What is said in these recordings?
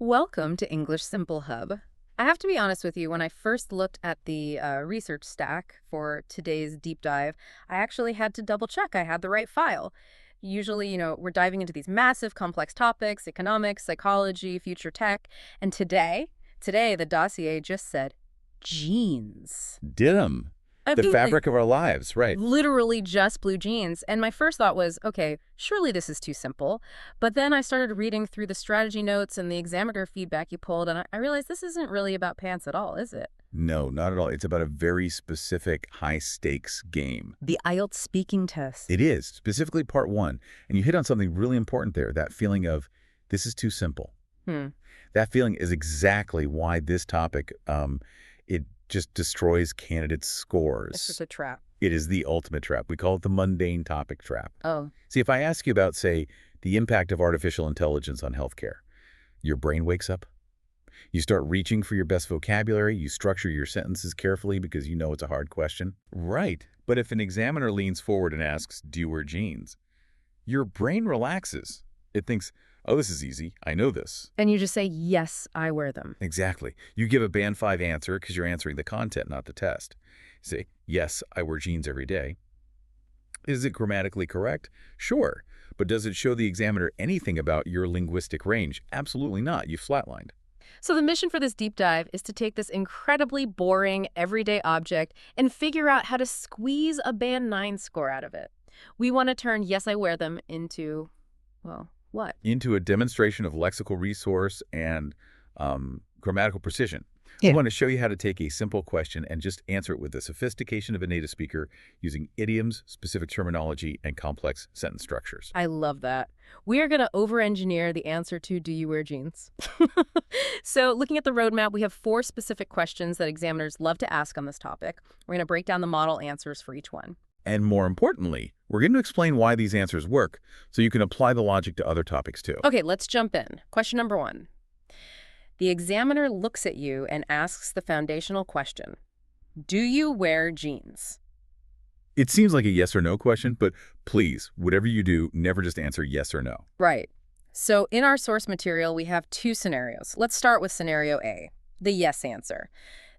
Welcome to English Simple Hub. I have to be honest with you, when I first looked at the research stack for today's deep dive, I actually had to double check I had the right file. Usually, we're diving into these massive, complex topics, economics, psychology, future tech, and today the dossier just said genes. Denim. I The mean, fabric of our lives, right. literally just blue jeans. And my first thought was, okay, surely this is too simple. But then I started reading through the strategy notes and the examiner feedback you pulled, and I realized this isn't really about pants at all, is it? No, not at all. It's about a very specific high-stakes game. The IELTS speaking test. It is, specifically part one. And you hit on something really important there, that feeling of, this is too simple. That feeling is exactly why this topic, it just destroys candidates' scores. This is a trap. It is the ultimate trap. We call it the mundane topic trap. Oh. See, if I ask you about, say, the impact of artificial intelligence on healthcare, your brain wakes up. You start reaching for your best vocabulary. You structure your sentences carefully because you know it's a hard question. Right. But if an examiner leans forward and asks, do you wear jeans? Your brain relaxes. It thinks, oh, this is easy. I know this. And you just say, yes, I wear them. Exactly. You give a band 5 answer because you're answering the content, not the test. You say, yes, I wear jeans every day. Is it grammatically correct? Sure. But does it show the examiner anything about your linguistic range? Absolutely not. You flatlined. So the mission for this deep dive is to take this incredibly boring, everyday object and figure out how to squeeze a band 9 score out of it. We want to turn yes, I wear them into, well, what? Into a demonstration of lexical resource and grammatical precision. Yeah. I want to show you how to take a simple question and just answer it with the sophistication of a native speaker using idioms, specific terminology, and complex sentence structures. I love that. We are going to over-engineer the answer to do you wear jeans? So looking at the roadmap, we have 4 specific questions that examiners love to ask on this topic. We're going to break down the model answers for each one. And more importantly, we're going to explain why these answers work so you can apply the logic to other topics too. Okay, let's jump in. Question number 1. The examiner looks at you and asks the foundational question, do you wear jeans? It seems like a yes or no question, but please, whatever you do, never just answer yes or no. Right. So in our source material, we have 2 scenarios. Let's start with scenario A, the yes answer.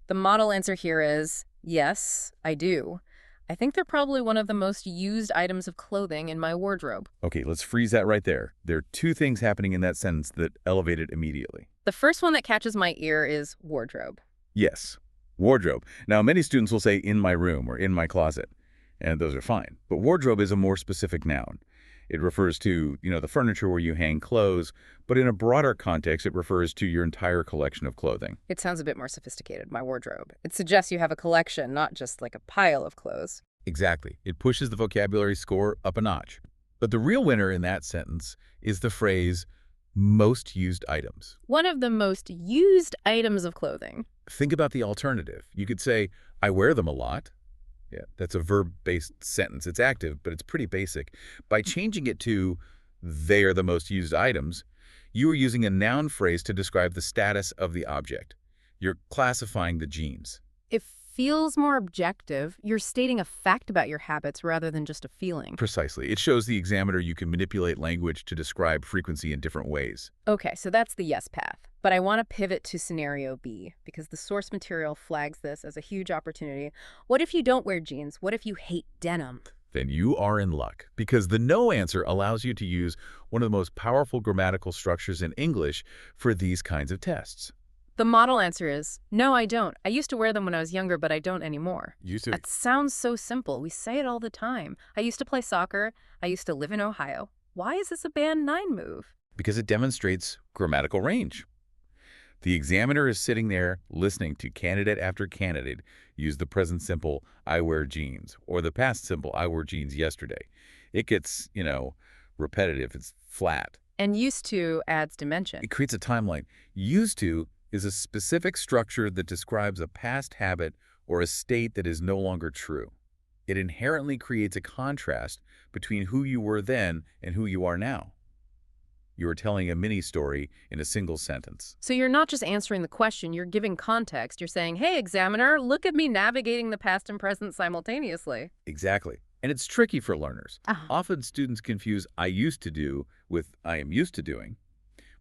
The model answer here is, yes, I do. I think they're probably one of the most used items of clothing in my wardrobe. Okay, let's freeze that right there. There are 2 things happening in that sentence that elevate it immediately. The first one that catches my ear is wardrobe. Yes, wardrobe. Now, many students will say in my room or in my closet, and those are fine. But wardrobe is a more specific noun. It refers to, the furniture where you hang clothes, but in a broader context, it refers to your entire collection of clothing. It sounds a bit more sophisticated, my wardrobe. It suggests you have a collection, not just like a pile of clothes. Exactly. It pushes the vocabulary score up a notch. But the real winner in that sentence is the phrase, most used items. One of the most used items of clothing. Think about the alternative. You could say, I wear them a lot. Yeah, that's a verb-based sentence. It's active, but it's pretty basic. By changing it to, they are the most used items, you are using a noun phrase to describe the status of the object. You're classifying the genes. It feels more objective. You're stating a fact about your habits rather than just a feeling. Precisely. It shows the examiner you can manipulate language to describe frequency in different ways. Okay, so that's the yes path. But I want to pivot to scenario B because the source material flags this as a huge opportunity. What if you don't wear jeans? What if you hate denim? Then you are in luck, because the no answer allows you to use one of the most powerful grammatical structures in English for these kinds of tests. The model answer is, no, I don't. I used to wear them when I was younger, but I don't anymore. Used to. That sounds so simple. We say it all the time. I used to play soccer. I used to live in Ohio. Why is this a band 9 move? Because it demonstrates grammatical range. The examiner is sitting there listening to candidate after candidate use the present simple, I wear jeans, or the past simple, I wore jeans yesterday. It gets, repetitive. It's flat. And used to adds dimension. It creates a timeline. Used to is a specific structure that describes a past habit or a state that is no longer true. It inherently creates a contrast between who you were then and who you are now. You are telling a mini-story in a single sentence. So you're not just answering the question, you're giving context. You're saying, hey, examiner, look at me navigating the past and present simultaneously. Exactly. And it's tricky for learners. Often students confuse I used to do with I am used to doing,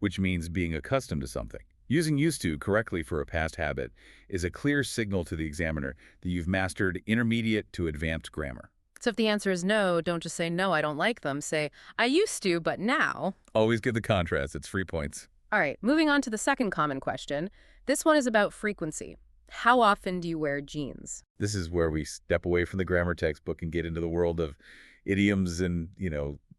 which means being accustomed to something. Using used to correctly for a past habit is a clear signal to the examiner that you've mastered intermediate to advanced grammar. So if the answer is no, don't just say, no, I don't like them. Say, I used to, but now. Always give the contrast. It's free points. All right, moving on to the second common question. This one is about frequency. How often do you wear jeans? This is where we step away from the grammar textbook and get into the world of idioms and,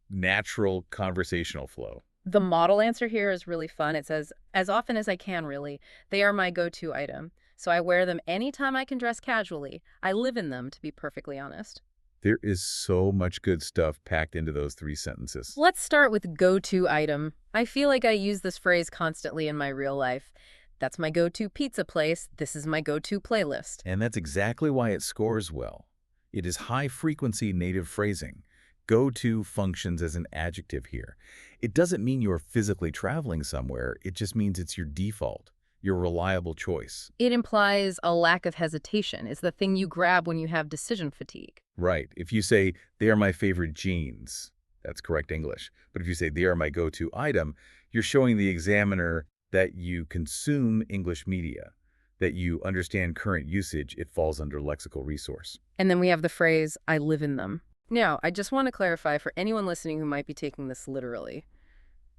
natural conversational flow. The model answer here is really fun. It says, as often as I can, really. They are my go-to item. So I wear them anytime I can dress casually. I live in them, to be perfectly honest. There is so much good stuff packed into those 3 sentences. Let's start with go-to item. I feel like I use this phrase constantly in my real life. That's my go-to pizza place. This is my go-to playlist. And that's exactly why it scores well. It is high-frequency native phrasing. Go-to functions as an adjective here. It doesn't mean you're physically traveling somewhere. It just means it's your default, your reliable choice. It implies a lack of hesitation. It's the thing you grab when you have decision fatigue. Right. If you say, they are my favorite jeans, that's correct English. But if you say, they are my go-to item, you're showing the examiner that you consume English media, that you understand current usage. It falls under lexical resource. And then we have the phrase, I live in them. Now, I just want to clarify for anyone listening who might be taking this literally.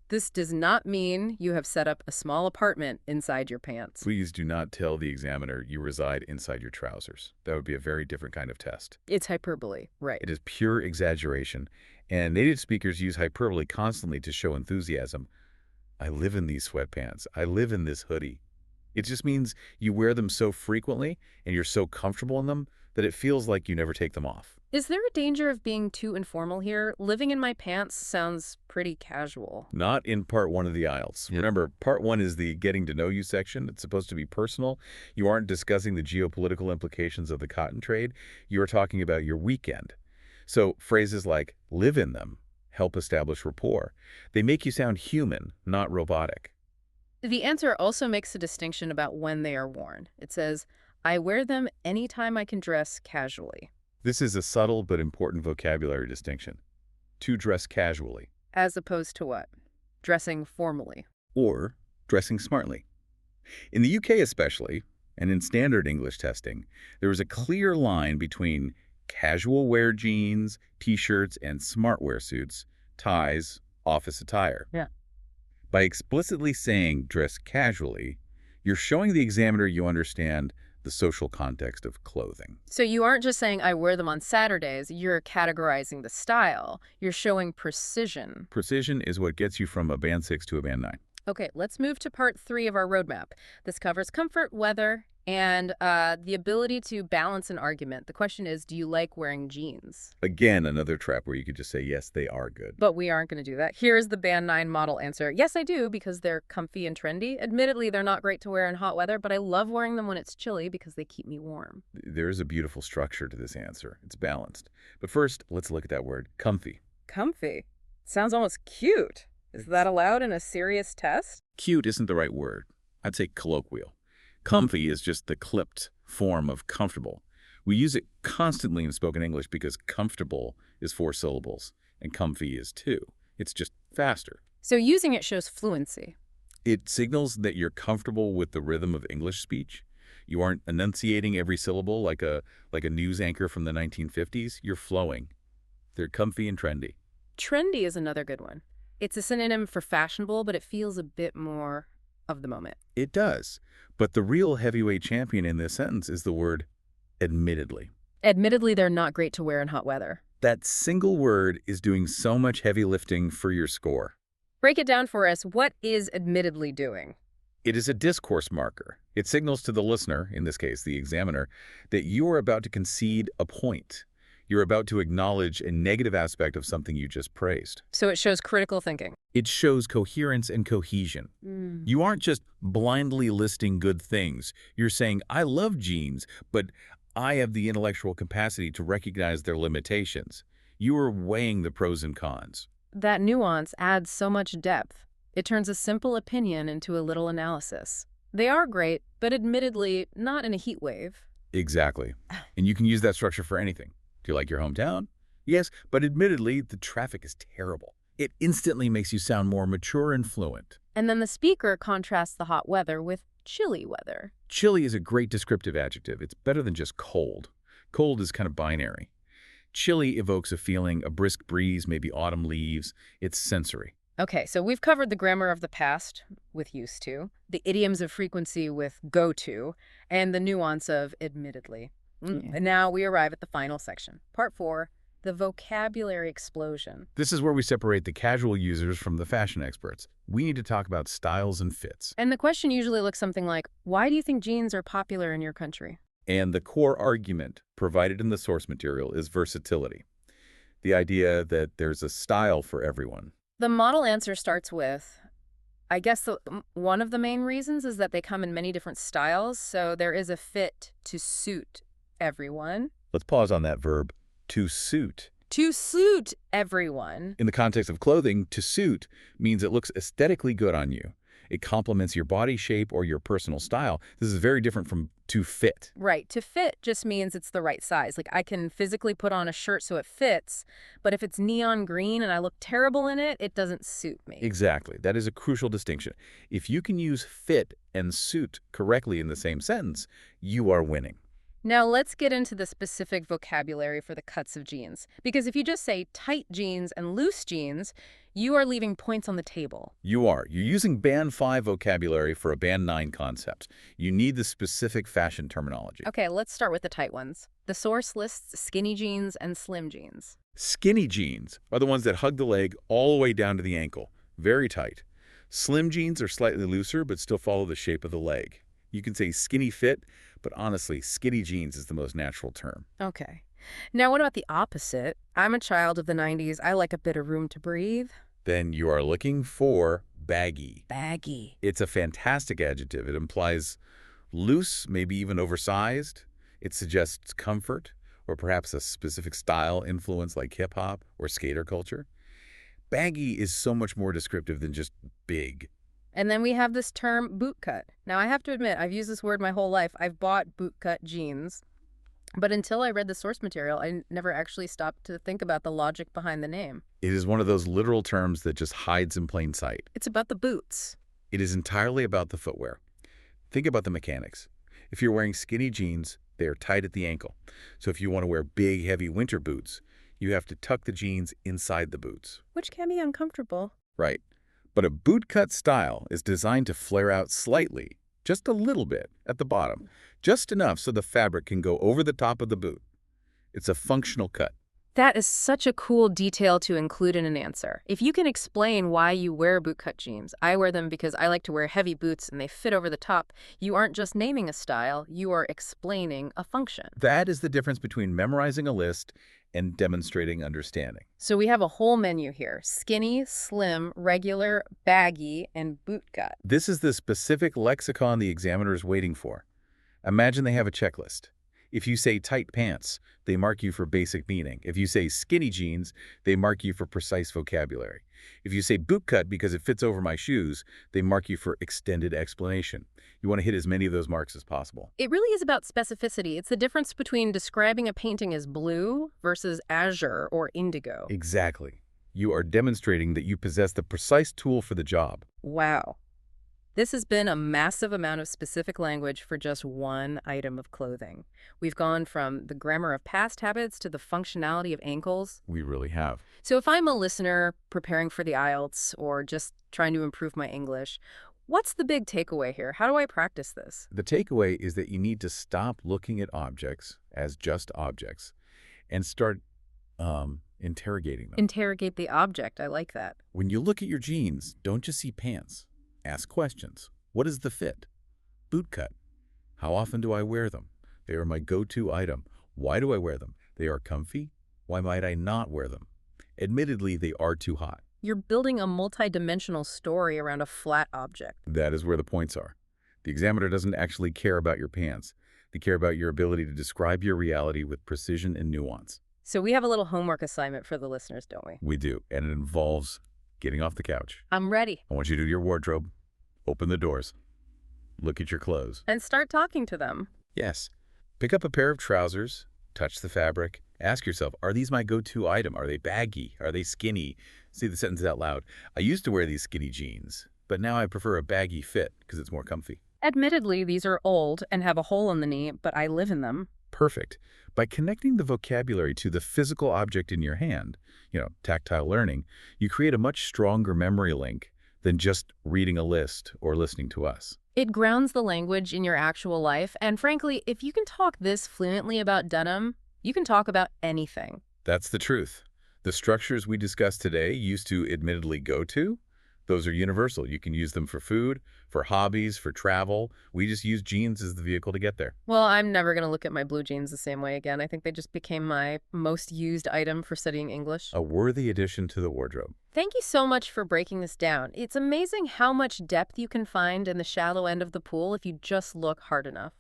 This does not mean you have set up a small apartment inside your pants. Please do not tell the examiner you reside inside your trousers. That would be a very different kind of test. It's hyperbole, right? It is pure exaggeration, and native speakers use hyperbole constantly to show enthusiasm. I live in these sweatpants. I live in this hoodie. It just means you wear them so frequently and you're so comfortable in them that it feels like you never take them off. Is there a danger of being too informal here? Living in my pants sounds pretty casual. Not in part 1 of the IELTS. Remember, part 1 is the getting to know you section. It's supposed to be personal. You aren't discussing the geopolitical implications of the cotton trade. You are talking about your weekend. So phrases like live in them help establish rapport. They make you sound human, not robotic. The answer also makes a distinction about when they are worn. It says, I wear them anytime I can dress casually. This is a subtle but important vocabulary distinction. To dress casually. As opposed to what? Dressing formally. Or dressing smartly. In the UK especially, and in standard English testing, there is a clear line between casual wear jeans, t-shirts, and smart wear suits, ties, office attire. Yeah. By explicitly saying dress casually, you're showing the examiner you understand the social context of clothing. So you aren't just saying, I wear them on Saturdays. You're categorizing the style. You're showing precision. Precision is what gets you from a band 6 to a band 9. Okay, let's move to part 3 of our roadmap. This covers comfort, weather, and the ability to balance an argument. The question is, do you like wearing jeans? Again, another trap where you could just say, yes, they are good. But we aren't going to do that. Here's the Band 9 model answer. Yes, I do, because they're comfy and trendy. Admittedly, they're not great to wear in hot weather, but I love wearing them when it's chilly because they keep me warm. There is a beautiful structure to this answer. It's balanced. But first, let's look at that word, comfy. Comfy? Sounds almost cute. Is that allowed in a serious test? Cute isn't the right word. I'd say colloquial. Comfy is just the clipped form of comfortable. We use it constantly in spoken English because comfortable is 4 syllables and comfy is 2. It's just faster. So using it shows fluency. It signals that you're comfortable with the rhythm of English speech. You aren't enunciating every syllable like a news anchor from the 1950s. You're flowing. They're comfy and trendy. Trendy is another good one. It's a synonym for fashionable, but it feels a bit more of the moment. It does. But the real heavyweight champion in this sentence is the word admittedly. Admittedly, they're not great to wear in hot weather. That single word is doing so much heavy lifting for your score. Break it down for us. What is admittedly doing? It is a discourse marker. It signals to the listener, in this case the examiner, that you are about to concede a point. You're about to acknowledge a negative aspect of something you just praised. So it shows critical thinking. It shows coherence and cohesion. You aren't just blindly listing good things. You're saying, I love jeans, but I have the intellectual capacity to recognize their limitations. You are weighing the pros and cons. That nuance adds so much depth. It turns a simple opinion into a little analysis. They are great, but admittedly not in a heat wave. Exactly. And you can use that structure for anything. Do you like your hometown? Yes, but admittedly, the traffic is terrible. It instantly makes you sound more mature and fluent. And then the speaker contrasts the hot weather with chilly weather. Chilly is a great descriptive adjective. It's better than just cold. Cold is kind of binary. Chilly evokes a feeling, a brisk breeze, maybe autumn leaves. It's sensory. Okay, so we've covered the grammar of the past with used to, the idioms of frequency with go to, and the nuance of admittedly. And now we arrive at the final section. Part 4, the vocabulary explosion. This is where we separate the casual users from the fashion experts. We need to talk about styles and fits. And the question usually looks something like, why do you think jeans are popular in your country? And the core argument provided in the source material is versatility. The idea that there's a style for everyone. The model answer starts with, I guess one of the main reasons is that they come in many different styles, so there is a fit to suit everyone. Let's pause on that verb, to suit. To suit everyone. In the context of clothing, to suit means it looks aesthetically good on you. It complements your body shape or your personal style. This is very different from to fit. Right. To fit just means it's the right size. Like I can physically put on a shirt so it fits, but if it's neon green and I look terrible in it, it doesn't suit me. Exactly. That is a crucial distinction. If you can use fit and suit correctly in the same sentence, you are winning. Now let's get into the specific vocabulary for the cuts of jeans. Because if you just say tight jeans and loose jeans, you are leaving points on the table. You are. You're using Band 5 vocabulary for a Band 9 concept. You need the specific fashion terminology. Okay, let's start with the tight ones. The source lists skinny jeans and slim jeans. Skinny jeans are the ones that hug the leg all the way down to the ankle. Very tight. Slim jeans are slightly looser but still follow the shape of the leg. You can say skinny fit, but honestly, skinny jeans is the most natural term. Okay. Now what about the opposite? I'm a child of the 90s. I like a bit of room to breathe. Then you are looking for baggy. Baggy. It's a fantastic adjective. It implies loose, maybe even oversized. It suggests comfort or perhaps a specific style influence like hip-hop or skater culture. Baggy is so much more descriptive than just big. And then we have this term bootcut. Now I have to admit, I've used this word my whole life. I've bought bootcut jeans. But until I read the source material, I never actually stopped to think about the logic behind the name. It is one of those literal terms that just hides in plain sight. It's about the boots. It is entirely about the footwear. Think about the mechanics. If you're wearing skinny jeans, they are tight at the ankle. So if you want to wear big, heavy winter boots, you have to tuck the jeans inside the boots. Which can be uncomfortable. Right. But a bootcut style is designed to flare out slightly, just a little bit, at the bottom. Just enough so the fabric can go over the top of the boot. It's a functional cut. That is such a cool detail to include in an answer. If you can explain why you wear bootcut jeans, I wear them because I like to wear heavy boots and they fit over the top, you aren't just naming a style, you are explaining a function. That is the difference between memorizing a list and demonstrating understanding. So we have a whole menu here: skinny, slim, regular, baggy, and bootcut. This is the specific lexicon the examiner is waiting for. Imagine they have a checklist. If you say tight pants, they mark you for basic meaning. If you say skinny jeans, they mark you for precise vocabulary. If you say bootcut because it fits over my shoes, they mark you for extended explanation. You want to hit as many of those marks as possible. It really is about specificity. It's the difference between describing a painting as blue versus azure or indigo. Exactly. You are demonstrating that you possess the precise tool for the job. Wow. This has been a massive amount of specific language for just one item of clothing. We've gone from the grammar of past habits to the functionality of ankles. We really have. So if I'm a listener preparing for the IELTS or just trying to improve my English, what's the big takeaway here? How do I practice this? The takeaway is that you need to stop looking at objects as just objects and start interrogating them. Interrogate the object. I like that. When you look at your jeans, don't just see pants. Ask questions. What is the fit? Bootcut. How often do I wear them? They are my go-to item. Why do I wear them? They are comfy. Why might I not wear them? Admittedly, they are too hot. You're building a multi-dimensional story around a flat object. That is where the points are. The examiner doesn't actually care about your pants. They care about your ability to describe your reality with precision and nuance. So we have a little homework assignment for the listeners, don't we? We do, and it involves getting off the couch. I'm ready. I want you to do your wardrobe. Open the doors. Look at your clothes. And start talking to them. Yes. Pick up a pair of trousers. Touch the fabric. Ask yourself, are these my go-to item? Are they baggy? Are they skinny? Say the sentence out loud. I used to wear these skinny jeans. but now I prefer a baggy fit because it's more comfy. Admittedly, these are old and have a hole in the knee, but I live in them. Perfect. By connecting the vocabulary to the physical object in your hand, tactile learning, you create a much stronger memory link than just reading a list or listening to us. It grounds the language in your actual life, and frankly, if you can talk this fluently about denim, you can talk about anything. That's the truth. The structures we discussed today used to admittedly go to, those are universal. You can use them for food, for hobbies, for travel. We just use jeans as the vehicle to get there. Well, I'm never going to look at my blue jeans the same way again. I think they just became my most used item for studying English. A worthy addition to the wardrobe. Thank you so much for breaking this down. It's amazing how much depth you can find in the shallow end of the pool if you just look hard enough.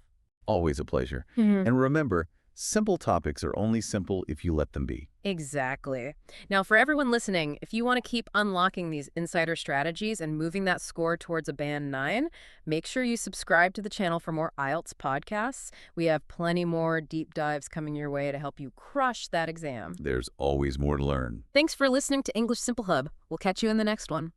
Always a pleasure. Mhm. And remember, simple topics are only simple if you let them be. Exactly. Now, for everyone listening, if you want to keep unlocking these insider strategies and moving that score towards a band 9, make sure you subscribe to the channel for more IELTS podcasts. We have plenty more deep dives coming your way to help you crush that exam. There's always more to learn. Thanks for listening to English Simple Hub. We'll catch you in the next one.